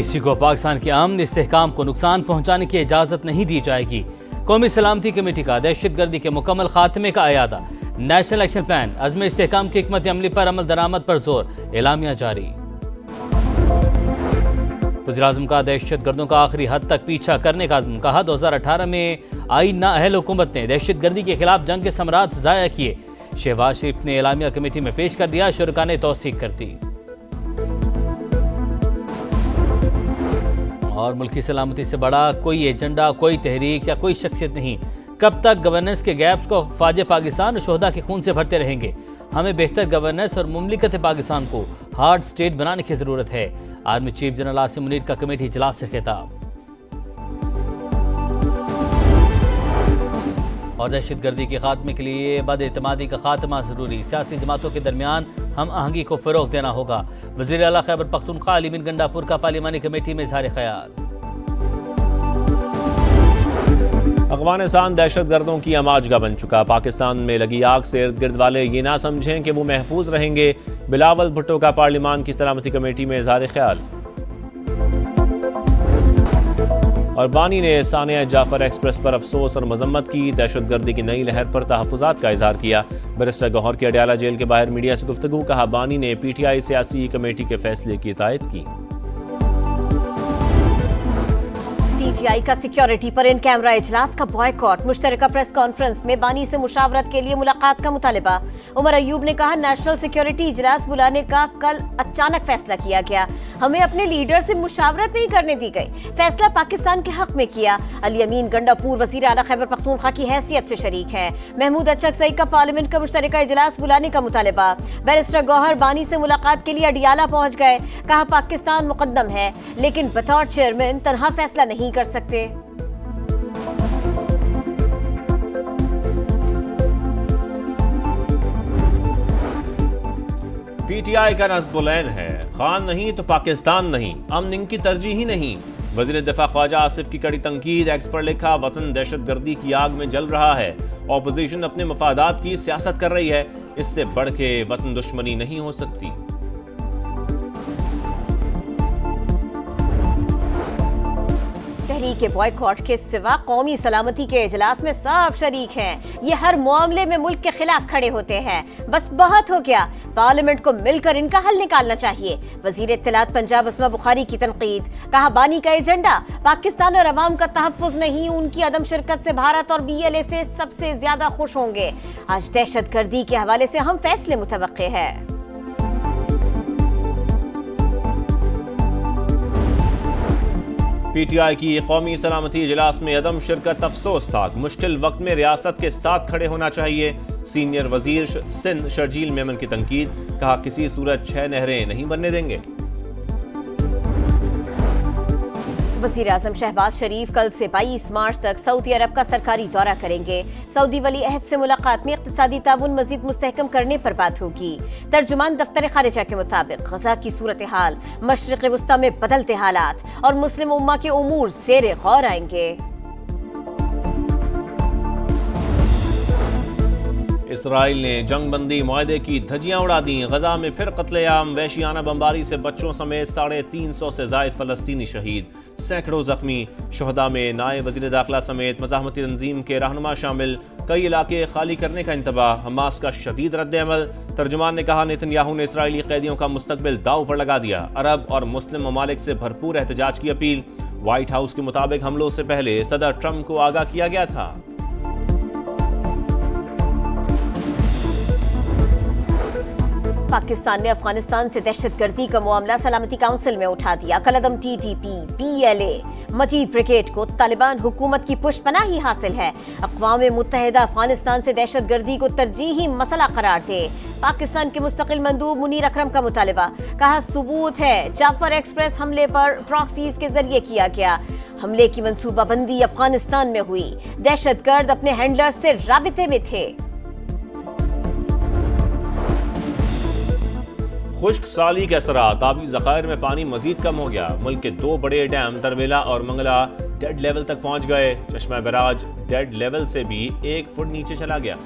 किसी को पाकिस्तान के अमन इस्तेहकाम को नुकसान पहुंचाने की इजाज़त नहीं दी जाएगी। कौमी सलामती कमेटी का दहशतगर्दी के मुकम्मल खात्मे का अयादा। नेशनल एक्शन प्लान अज़्म इस्तेहकाम की हिकमत अमली पर अमल दरामद पर जोर, एलामिया जारी। वज़ीर-ए-आज़म का दहशतगर्दों का आखिरी हद तक पीछा करने का अज़्म। कहा 2018 में आई नाअहल हुकूमत ने दहशतगर्दी के खिलाफ जंग के समरात ज़ाया किए। शहबाज शरीफ ने एलामिया कमेटी में पेश कर दिया, शुरका ने तौसीक कर दी। और मुल्की सलामती से बड़ा कोई एजेंडा, कोई तहरीक या कोई शख्सियत नहीं। कब तक गवर्नेंस के गैप्स को फाजे पाकिस्तान और शोहदा के खून से भरते रहेंगे? हमें बेहतर गवर्नेंस और मुमलिकत पाकिस्तान को हार्ड स्टेट बनाने की जरूरत है। Army chief general Asim Munir का कमेटी इजलास से खिताब। और दहशतगर्दी के खात्मे के लिए बदएतमादी का खात्मा जरूरी। सियासी जमातों के दरमियान हम आहंगी को फरोग देना होगा। वज़ीर आला खैबर पख्तूनख्वा अली बिन गंडापुर का पार्लिमानी कमेटी में इज़हार ख्याल। अफगानिस्तान दहशतगर्दों की आमाजगा बन चुका। पाकिस्तान में लगी आग से इर्द गिर्द वाले ये ना समझें कि वो महफूज रहेंगे। बिलावल भुट्टो का पार्लिमान की सलामती कमेटी में इज़हार ख्याल। और बानी ने सानिया जाफर एक्सप्रेस पर अफसोस और मजम्मत की। दहशतगर्दी की नई लहर पर तहफ़्फ़ुज़ात का इजहार किया। बैरिस्टर गौहर की अडयाला जेल के बाहर मीडिया से गुफ्तगू। कहा बानी ने PTI सियासी कमेटी के फैसले की तायद की। PTI का सिक्योरिटी पर इन कैमरा इजलास का बॉयकॉट। मुश्तरका प्रेस कॉन्फ्रेंस में बानी से मुशावरत के लिए मुलाकात का मुतालिबा। उमर अयूब ने कहा नेशनल सिक्योरिटी इजलास बुलाने का कल अचानक फैसला किया गया। हमें अपने लीडर से मुशावरत नहीं करने दी गई। फैसला पाकिस्तान के हक में किया। अली अमीन गंडापुर वज़ीर आला खैबर पख्तूनख्वा की हैसियत से शरीक है। महमूद अचकज़ई का पार्लियामेंट का मुश्तरका इजलास बुलाने का मुतालिबा। बैरिस्टर गौहर बानी से मुलाकात के लिए अडियाला पहुंच गए। कहा पाकिस्तान मुकद्दम है लेकिन बतौर चेयरमैन तनहा फैसला नहीं कर सकते। PTI का नज़्ब-उल-ऐन है, खान नहीं तो पाकिस्तान नहीं, अमन इनकी तरजीह ही नहीं। वज़ीर दिफा ख्वाजा आसिफ की कड़ी तंकीद। एक्स पर लिखा वतन दहशतगर्दी की आग में जल रहा है। ऑपोजिशन अपने मफादात की सियासत कर रही है। इससे बढ़ के वतन दुश्मनी नहीं हो सकती। के बॉयकॉट के सिवा कौमी सलामती के इजलास में सब शरीक हैं। ये हर मामले में मुल्क के खिलाफ खड़े होते हैं। बस बहुत हो गया, पार्लियामेंट को मिलकर इनका हल निकालना चाहिए। वजीर इत्तलात पंजाब अस्मा बुखारी की तनकीद। कहा बानी का एजेंडा पाकिस्तान और अवाम का तहफ़्फ़ुज़ नहीं, उनकी अदम शिरकत से भारत और BLA से सबसे ज्यादा खुश होंगे। आज दहशतगर्दी के हवाले से हम फैसले मुतवक्के है। PTI की कौमी सलामती इजलास में अदम शिरकत अफसोसनाक। मुश्किल वक्त में रियासत के साथ खड़े होना चाहिए। सीनियर वजीर सिंध शर्जील मेमन की तनकीद। कहा किसी सूरत 6 नहरें नहीं बनने देंगे। वज़ीर आज़म शहबाज शरीफ कल से 22 मार्च तक सऊदी अरब का सरकारी दौरा करेंगे। सऊदी वली अहद से मुलाकात में इक़्तिसादी ताउन मज़ीद मुस्तहकम करने पर बात होगी। तर्जुमान दफ्तर ख़ारिजा के मुताबिक ग़ज़ा की सूरत हाल, मशरिक़ वस्ता में बदलते हालात और मुस्लिम उम्मा के उमूर ज़ेरे गौर आएंगे। इसराइल ने जंगबंदी मुआहदे की धज्जियां उड़ा दी। गजा में फिर कत्लेआम, वहशियाना बमबारी से बच्चों समेत 350 से ज़ायद फ़लस्तीनी शहीद, सैकड़ों जख्मी। शोहदा में नायब वज़ीर दाखिला समेत मज़ाहमती तंजीम के रहनुमा शामिल। कई इलाके खाली करने का इंतबाह। हमास का शदीद रद्द-ए-अमल। तर्जुमान ने कहा नेतन्याहू ने इसराइली कैदियों का मुस्तकबिल दाव पर लगा दिया। अरब और मुस्लिम ममालिक से भरपूर एहतजाज की अपील। व्हाइट हाउस के मुताबिक हमलों से पहले सदर ट्रंप को आगाह किया गया था। पाकिस्तान ने अफगानिस्तान से दहशतगर्दी का मामला सलामती काउंसिल में उठा दिया। कलअदम TTP, BLA, मजीद ब्रिगेड को तालिबान हुकूमत की पुष्पनाही हासिल है। अक़वाम मुत्तहिदा अफगानिस्तान से दहशतगर्दी को तरजीही मसला करार दे। पाकिस्तान के मुस्तकिल मंदूब मुनीर अकरम का मुतालिबा। कहा सबूत है जाफर एक्सप्रेस हमले पर प्रॉक्सीज के जरिए किया गया। हमले की मंसूबाबंदी अफगानिस्तान में हुई। दहशतगर्द अपने हैंडलर्स से राबिते में थे। खुश्क साली के असरात। आबी ज़खायर में पानी मजीद कम हो गया। मुल्क के 2 बड़े डैम तरवेला और मंगला डेड लेवल तक पहुंच गए। चश्मा बैराज डेड लेवल से भी 1 फुट नीचे चला गया।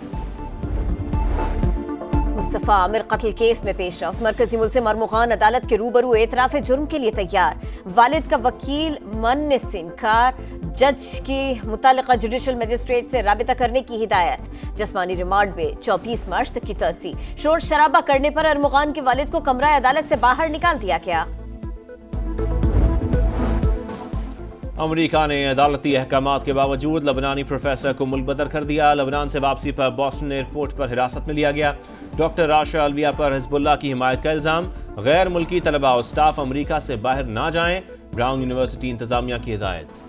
मुस्तफा आमिर कत्ल केस में पेशरफ। मरकजी मुल्ज़िम मरमुगान अदालत के रूबरू एतराफ़ जुर्म के लिए तैयार। वालिद का वकील मन से इनकार। जज की मुतालिका जुडिशल मजिस्ट्रेट से राबिता करने की हिदायत। जिस्मानी रिमांड में 24 मार्च तक की तोसी। शोर शराबा करने पर अरमुगान के वालिद को कमरा अदालत से बाहर निकाल दिया गया। अमरीका ने अदालती अहकामात के बावजूद लबनानी प्रोफेसर को मुल्क बदर कर दिया। लबनान से वापसी पर बॉस्टन एयरपोर्ट पर हिरासत में लिया गया। डॉक्टर राशा अलविया पर हिजबुल्लाह की हिमायत का इल्जाम। गैर मुल्की तलबा और स्टाफ अमरीका से बाहर ना जाएं। ब्राउन यूनिवर्सिटी इंतजामिया की हिदायत।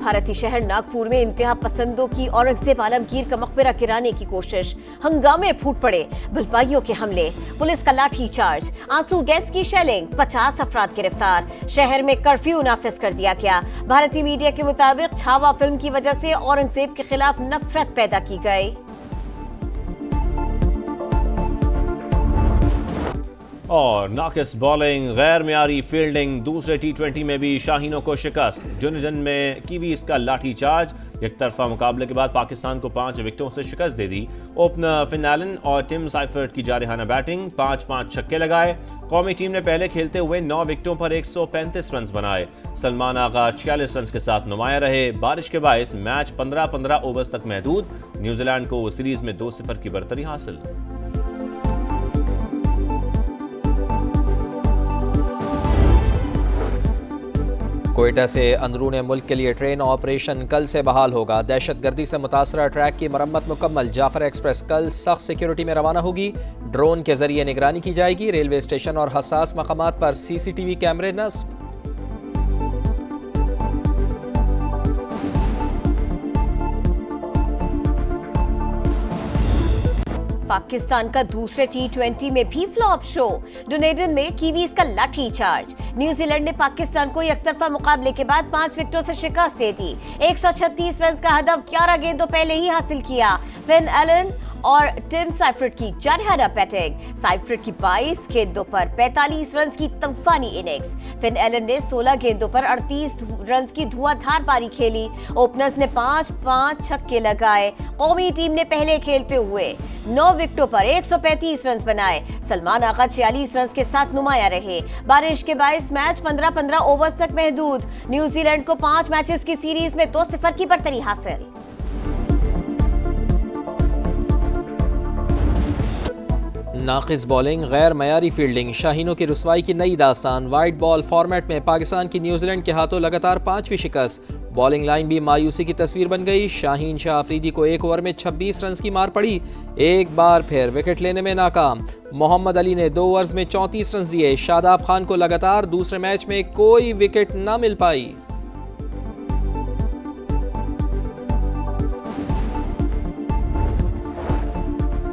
भारतीय शहर नागपुर में इंतहा पसंदों की औरंगजेब आलमगीर का मकबरा गिराने की कोशिश। हंगामे फूट पड़े। भलवाइयों के हमले। पुलिस का लाठी चार्ज। आंसू गैस की शेलिंग। 50 अफराद गिरफ्तार। शहर में कर्फ्यू नाफिज कर दिया गया। भारतीय मीडिया के मुताबिक छावा फिल्म की वजह से औरंगजेब के खिलाफ नफरत पैदा की गई। और नाकिस बॉलिंग, गैर मियारी फील्डिंग। दूसरे T20 में भी शाहीनों को शिकस्त। डुनेडन में कीवीज का लाठी चार्ज। एक तरफा मुकाबले के बाद पाकिस्तान को 5 विकेटों से शिकस्त दे दी। ओपनर फिन एलन और टिम साइफर्ट की जारहाना बैटिंग। 5-5 छक्के लगाए। कौमी टीम ने पहले खेलते हुए 9 विकेटों पर 135 रन बनाए। सलमान आगा 46 रन के साथ नुमाया रहे। बारिश के बायस मैच 15-15 ओवर्स तक महदूद। न्यूजीलैंड को सीरीज में 2-0 की बरतरी हासिल। कोयटा से अंदरूनी मुल्क के लिए ट्रेन ऑपरेशन कल से बहाल होगा। दहशतगर्दी से मुतासरा ट्रैक की मरम्मत मुकम्मल। जाफर एक्सप्रेस कल सख्त सिक्योरिटी में रवाना होगी। ड्रोन के जरिए निगरानी की जाएगी। रेलवे स्टेशन और हसास मकामात पर CCTV कैमरे नस्ब। पाकिस्तान का दूसरे T20 में भी फ्लॉप शो। डुनेडन में कीवीज का लाठी चार्ज। न्यूजीलैंड ने पाकिस्तान को एकतरफा मुकाबले के बाद 5 विकेटों से शिकस्त दे दी। 136 रन का हदफ 11 गेंदों पहले ही हासिल किया। फिन एलन और टिम साइफर्ट की जारहाना बैटिंग। साइफर्ट की 22 गेंदों पर 45 रन की तूफानी इनिंग्स। फिन एलन ने 16 गेंदों पर 38 रन की धुआंधार पारी खेली। ओपनर्स ने 5-5 छक्के लगाए। कौमी टीम ने पहले खेलते हुए 9 विकेटों पर 135 रन बनाए। सलमान आगा 46 रन के साथ नुमाया रहे। बारिश के बायस मैच 15-15 ओवर्स तक महदूद। न्यूजीलैंड को 5 मैचेस की सीरीज में 2-0 की बरतरी हासिल। नाकिस बॉलिंग, गैर मयारी फील्डिंग, शाहीनों की रुसवाई की नई दास्तान। वाइट बॉल फॉर्मेट में पाकिस्तान की न्यूजीलैंड के हाथों लगातार 5वीं शिकस्त। बॉलिंग लाइन भी मायूसी की तस्वीर बन गई। शाहीन शाह अफरीदी को 1 ओवर में 26 रन की मार पड़ी। एक बार फिर विकेट लेने में नाकाम। मोहम्मद अली ने 2 ओवर्स में 34 रन दिए। शादाब खान को लगातार दूसरे मैच में कोई विकेट न मिल पाई।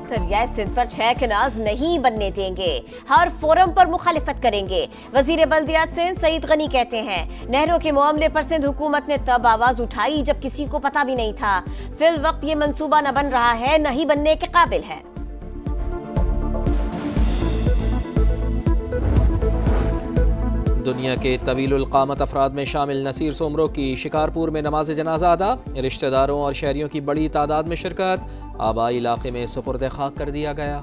दरियाए सिंध पर 6 कैनाल्स नहीं बनने देंगे। हर फोरम पर मुखालिफत करेंगे। वजीर बल्दियात सिंध सईद गनी कहते हैं नहरों के मामले पर सिंध हुकूमत ने तब आवाज उठाई जब किसी को पता भी नहीं था। फिल वक्त ये मंसूबा न बन रहा है, न ही बनने के काबिल है। दुनिया के तवीलुल क़ामत अफराद में शामिल नसीर सोमरो की शिकारपुर में नमाज जनाजा अदा। रिश्तेदारों और शहरियों की बड़ी तादाद में शिरकत। आबाई इलाके में सुपुर्द खाक कर दिया गया।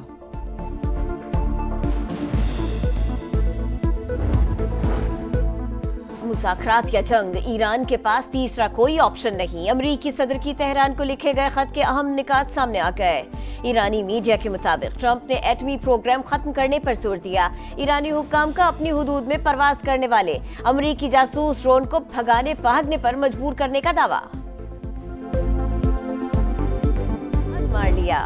मुज़ाकरात या जंग, ईरान के पास तीसरा कोई ऑप्शन नहीं। अमरीकी सदर की तेहरान को लिखे गए खत के अहम निकात सामने आ गए। ईरानी मीडिया के मुताबिक ट्रंप ने एटमी प्रोग्राम खत्म करने पर जोर दिया। ईरानी हुक्काम का अपनी हुदूद में परवाज करने वाले अमरीकी जासूस ड्रोन को भागने पर मजबूर करने का दावा। मार लिया।